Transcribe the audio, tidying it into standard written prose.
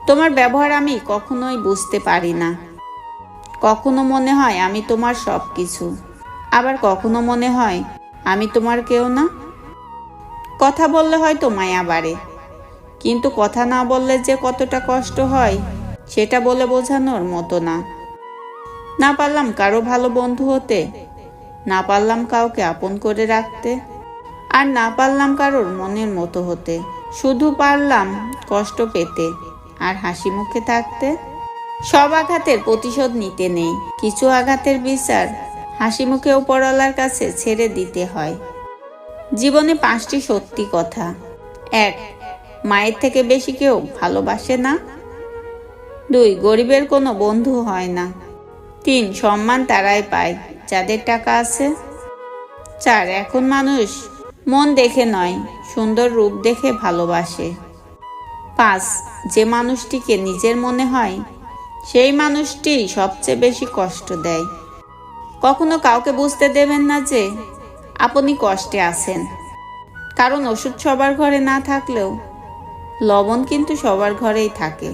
তোমার ব্যবহার আমি কখনোই বুঝতে পারি না। কখনো মনে হয় আমি তোমার সব কিছু, আবার কখনো মনে হয় আমি তোমার কেউ না। কথা বললে হয়তো মায়া বাড়ে, কিন্তু কথা না বললে যে কতটা কষ্ট হয় সেটা বলে বোঝানোর মতো না। না পারলাম কারো ভালো বন্ধু হতে, না পারলাম কাউকে আপন করে রাখতে, আর না পারলাম কারোর মনের মতো হতে। শুধু পারলাম কষ্ট পেতে আর হাসি মুখে থাকতে। সব আঘাতের প্রতিশোধ নিতে নেই, কিছু আঘাতের বিচার হাসি মুখে উপরওয়ালার কাছে ছেড়ে দিতে হয়। জীবনে 5টি সত্যি কথা। 1. মায়ের থেকে বেশি কেউ ভালোবাসে না। 2. গরিবের কোনো বন্ধু হয় না। 3. সম্মান তারাই পায় যাদের টাকা আছে। 4. এখন মানুষ মন দেখে নয়, সুন্দর রূপ দেখে ভালোবাসে। 5. যে মানুষটিকে নিজের মনে হয় সেই মানুষটি সবচেয়ে বেশি কষ্ট দেয়। কখনো কাউকে বুঝতে দেবেন না যে আপনি কষ্টে আছেন, কারণ ওষুধ সবার ঘরে না থাকলেও লবণ কিন্তু সবার ঘরেই থাকে।